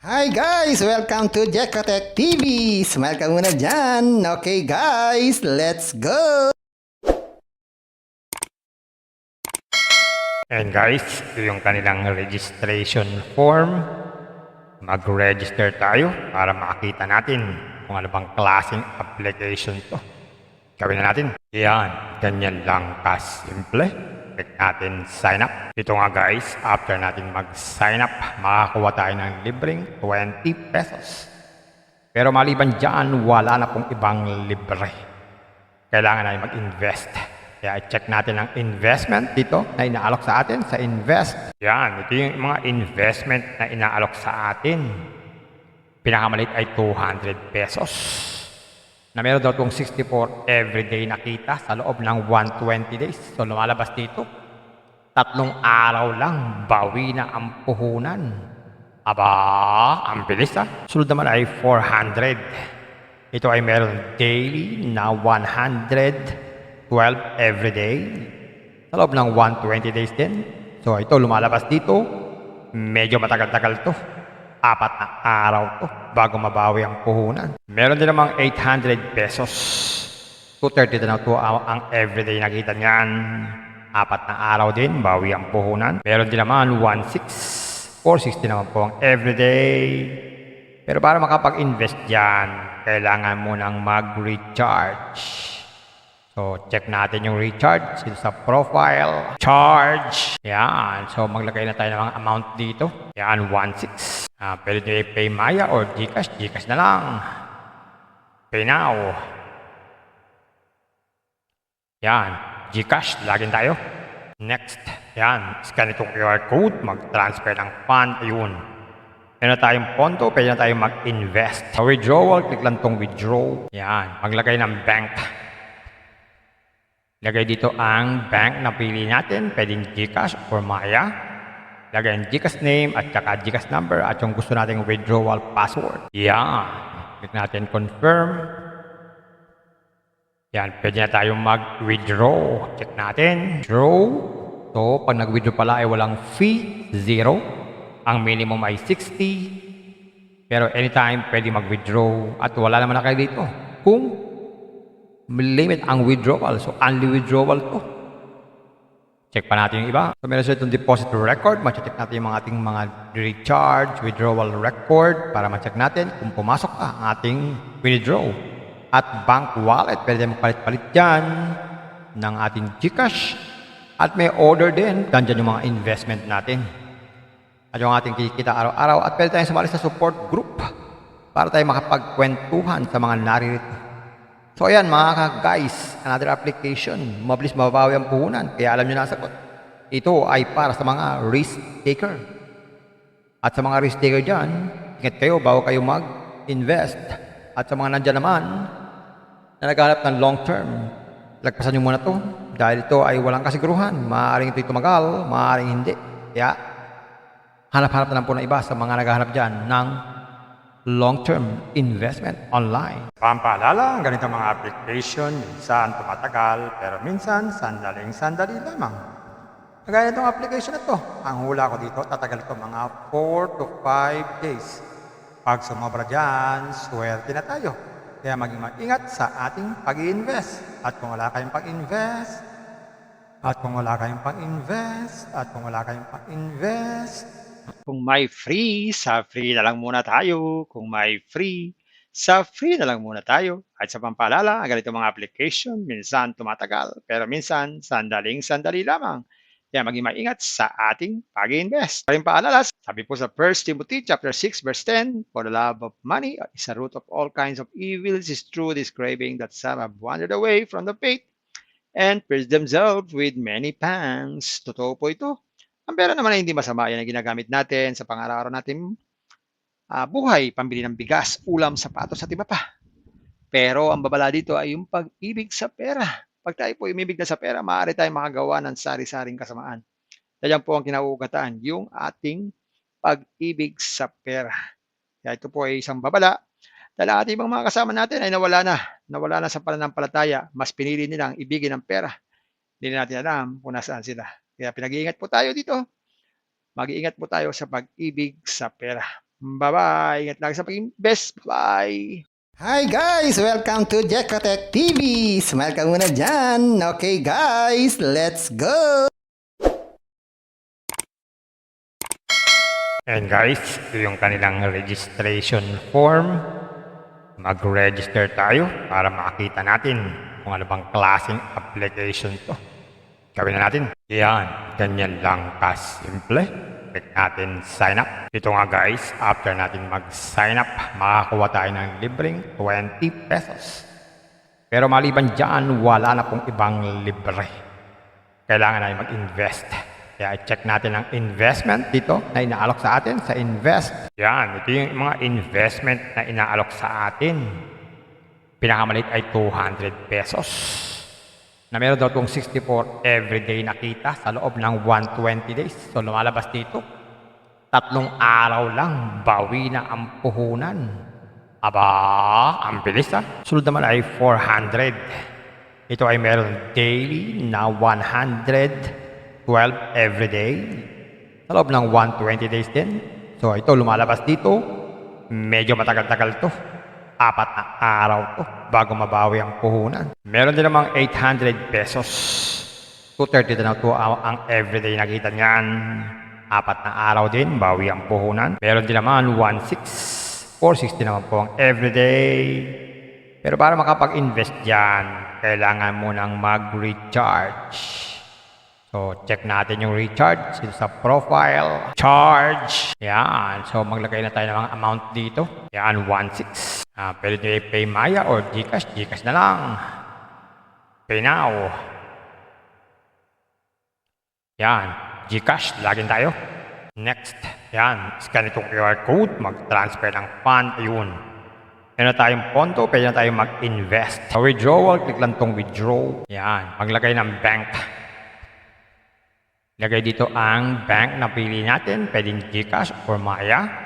Hi guys! Welcome to Jekotech TV! Smile ka muna dyan! Okay guys, let's go! And guys, ito yung kanilang registration form. Mag-register tayo para makita natin kung ano bang klaseng application to. Gawin na natin. Yan, ganyan lang kasimple. Click natin sign up. Ito nga guys, after natin mag-sign up, makakuha tayo ng libreng 20 pesos. Pero maliban dyan, wala na pong ibang libre. Kailangan na mag-invest. Kaya check natin ang investment dito na inaalok sa atin sa invest. Yan, ito yung mga investment na inaalok sa atin. Pinakamalit ay 200 pesos. Na meron daw itong 64 everyday nakita sa loob ng 120 days. So lumalabas dito, 3 araw lang, bawi na ang puhunan. Aba, ang bilis Sunod naman ay 400. Ito ay meron daily na 112 every day. Sa loob ng 120 days din. So ito lumalabas dito. Medyo matagal-tagal to. 4 na araw to bago mabawi ang puhunan. Meron din namang 800 pesos. 230 na to ang everyday nakita niyan. 4 na araw din, bawi ang puhunan. Meron din naman 1.6. 460 naman po ang everyday. Pero para makapag-invest dyan, kailangan mo nang mag-recharge. So, check natin yung recharge dito sa profile. Charge. Yan. So, maglagay na tayo ng mga amount dito. Yan, 1.6. Pwede nyo i-pay Maya or Gcash. Gcash na lang. Pay now. Yan. Gcash. Login tayo. Next. Yan. Scan itong QR code. Mag-transfer ng fund. Ayun. Meron na tayong pondo, pwede na tayong mag-invest. Sa withdrawal, click lang itong withdraw. Yan, maglagay ng bank. Lagay dito ang bank na pili natin, pwedeng Gcash or Maya. Lagay ang Gcash name at saka Gcash number at yung gusto nating withdrawal password. Yan, click natin confirm. Yan, pwede na tayong mag-withdraw. Check natin. Withdraw. So, pag nag-withdraw pala ay walang fee, 0. Ang minimum ay 60. Pero anytime pwede mag-withdraw at wala naman na kayo dito. Kung limit ang withdrawal, so only withdrawal to. Check pa natin yung iba. So meron sila itong deposit record. Ma-check natin yung ating mga recharge, withdrawal record para ma-check natin kung pumasok ka ang ating withdraw. At bank wallet, pwede tayong magpalit-palit dyan ng ating Gcash. At may order din. Dandyan yung mga investment natin. At yung ating kikita araw-araw at pwede tayong sumali sa support group para tayo makapagkwentuhan sa mga naririto. So ayan mga guys, another application. Mabilis mababawi ang puhunan, kaya alam nyo na ang sagot. Ito ay para sa mga risk taker. At sa mga risk taker dyan, ingat kayo bago kayo mag-invest. At sa mga nandyan naman na naghahanap ng long term, lagpasan nyo muna to dahil ito ay walang kasiguruhan. Maaaring ito'y tumagal, maaaring hindi. Kaya hanap-hanap na lang po ng iba sa mga naghahanap dyan ng long-term investment online. Pampaalala, ang ganitong mga application, minsan tumatagal, pero minsan sandaling-sandali lamang. Kagaya itong application na to, ang hula ko dito, tatagal ito mga 4 to 5 days. Pag sumobra dyan, swerte na tayo. Kaya maging maingat sa ating pag-invest. At kung wala kayong pag-invest, Kung may free, sa free na lang muna tayo. Kung may free, sa free na lang muna tayo. At sa pampaalala, ang ganito mga application, minsan tumatagal, pero minsan sandaling-sandali lamang. Kaya maging maingat sa ating pag-invest. Paring paalala, sabi po sa 1 Timothy chapter 6 verse 10, for the love of money is a root of all kinds of evils, is true this craving that some have wandered away from the faith and pierced themselves with many pangs. Totoo po ito. Ang pera naman ay hindi masama. Yan ang ginagamit natin sa pang-araw-araw natin buhay, pambili ng bigas, ulam, sapatos at iba pa. Pero ang babala dito ay yung pag-ibig sa pera. Pag tayo po umibig na sa pera, maaari tayong makagawa ng sari-saring kasamaan. Yan po ang kinauugatan, yung ating pag-ibig sa pera. Kaya ito po ay isang babala dahil ating ibang mga kasama natin ay nawala na sa pananampalataya. Mas pinili nilang ibigin ang pera. Hindi na natin alam kung nasaan sila. Kaya pinag-iingat po tayo dito. Mag-iingat po tayo sa pag-ibig sa pera. Bye-bye. Ingat lagi sa pag-invest. Bye. Hi guys! Welcome to Jekotech TV! Smile ka muna dyan! Okay guys, let's go! And guys, ito yung kanilang registration form. Mag-register tayo para makita natin kung ano bang klaseng application to. Gawin na natin. Yan, ganyan lang kasimple. Click natin sign up. Ito nga guys, after natin mag-sign up, makakuha tayo ng libreng 20 pesos. Pero maliban dyan, wala na pong ibang libre. Kailangan na mag-invest. Kaya i-check natin ang investment dito na inaalok sa atin sa invest. Yan, ito yung mga investment na inaalok sa atin. Pinakamaliit ay 200 pesos. Na meron daw itong 64 everyday na kita sa loob ng 120 days. So lumalabas dito, 3 araw lang, bawi na ang puhunan. Aba, ang bilis Sunod naman ay 400. Ito ay meron daily na 112 everyday. Sa loob ng 120 days din. So ito lumalabas dito, medyo matagal-tagal to. 4 na araw to bago mabawi ang puhunan. Meron din namang 800 pesos. 230 na to ang everyday nakita niyan. 4 na araw din, bawi ang puhunan. Meron din naman 16. 460 naman po ang everyday. Pero para makapag-invest dyan, kailangan mo nang mag-recharge. So, check natin yung recharge dito sa profile. Charge. Yan. So, maglagay na tayo ng mga amount dito. Yan, 16. Pwede nyo i-pay Maya or Gcash. Gcash na lang. Pay now. Yan. Gcash. Login tayo. Next. Yan. Scan itong QR code. Mag-transfer ng fund. Ayun. Meron na tayong pondo. Pwede na tayong mag-invest. Sa withdrawal, click lang itong withdraw. Yan. Maglagay ng bank. Lagay dito ang bank na pili natin. Pwedeng Gcash or Maya.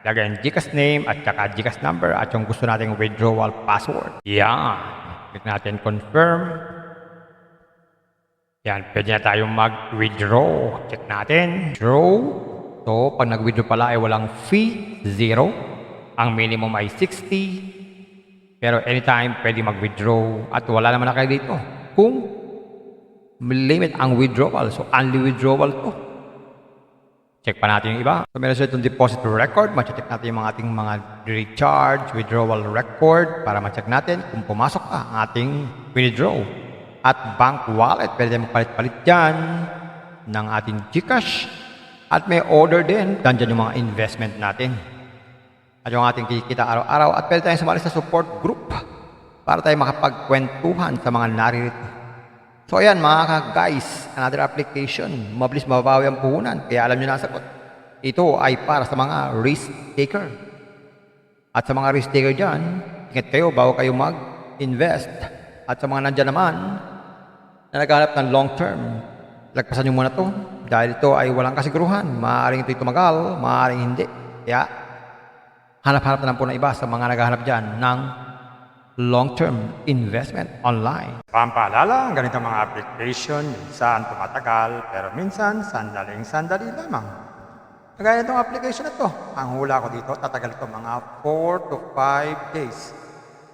Lagay ang Gcash name at saka Gcash number at yung gusto nating withdrawal password. Yan. Click natin confirm. Yan. Pwede na tayong mag-withdraw. Check natin. Withdraw. So, pag nag-withdraw pala ay walang fee. 0. Ang minimum ay 60. Pero anytime pwede mag-withdraw. At wala naman na kayo dito. Kung limit ang withdrawal. So, only withdrawal to. Check pa natin yung iba. So, meron siya itong deposit record. Ma-check natin yung mga ating mga recharge, withdrawal record para ma-check natin kung pumasok ka ang ating withdraw. At bank wallet. Pwede tayong magpalit-palit dyan ng ating Gcash. At may order din. Dyan yung mga investment natin. At yung ating kikita araw-araw. At pwede tayong sumali sa support group para tayo makapagkwentuhan sa mga naririto. So ayan mga guys, another application. Mabilis mababawi ang puhunan. Kaya alam nyo na ang sagot. Ito ay para sa mga risk taker. At sa mga risk taker dyan, ingat kayo bago kayo mag-invest. At sa mga nandyan naman na naghahanap ng long term, lagpasan nyo muna to. Dahil ito ay walang kasiguruhan. Maaaring ito'y tumagal, maaaring hindi. Kaya hanap-hanap na lang po ng iba sa mga naghahanap dyan ng long-term investment online. Pampaalala, ang ganitong mga application, minsan tumatagal, pero minsan sandaling-sandali lamang. Kagaya itong application na to, ang hula ko dito, tatagal ito mga 4 to 5 days.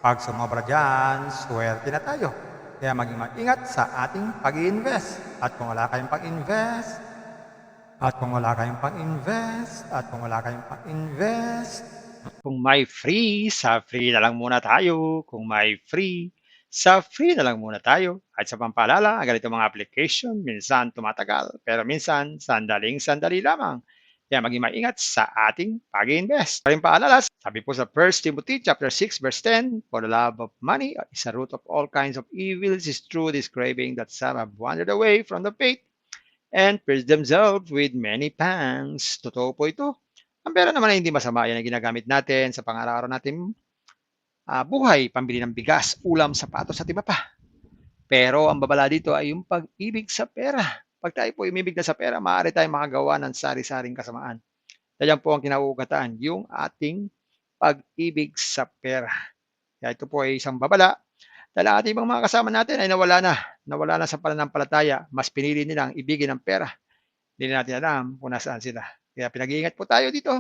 Pag sumobra dyan, swerte na tayo. Kaya maging maingat sa ating pag-i-invest. At kung wala kayong pag-invest, Kung may free, sa free na lang muna tayo. Kung may free, sa free na lang muna tayo. At sa pampaalala, ang ganitong mga application, minsan tumatagal, pero minsan sandaling-sandali lamang. Kaya maging maingat sa ating pag-invest. Paring paalala, sabi po sa 1 Timothy chapter 6 verse 10, for the love of money is a root of all kinds of evils, is true this craving that some have wandered away from the faith and pierced themselves with many pangs. Totoo po ito. Ang pera naman ay hindi masama. Yan ang ginagamit natin sa pang-araw-araw natin buhay, pambili ng bigas, ulam, sapatos at iba pa. Pero ang babala dito ay yung pag-ibig sa pera. Pag tayo po umibig na sa pera, maaari tayong makagawa ng sari-saring kasamaan. Yan po ang kinauugataan, yung ating pag-ibig sa pera. Kaya ito po ay isang babala. Dahil ang ating mga kasama natin ay nawala na sa pananampalataya. Mas pinili nilang ibigin ang pera. Hindi natin alam kung nasaan sila. Kaya pinag-iingat po tayo dito.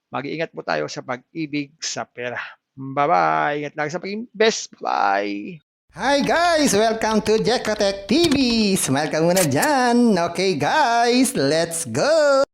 Mag-iingat po tayo sa pag-ibig sa pera. Bye-bye! Ingat lagi sa pag-invest. Bye! Hi guys! Welcome to Jekatech TV! Smile ka muna dyan! Okay guys, let's go!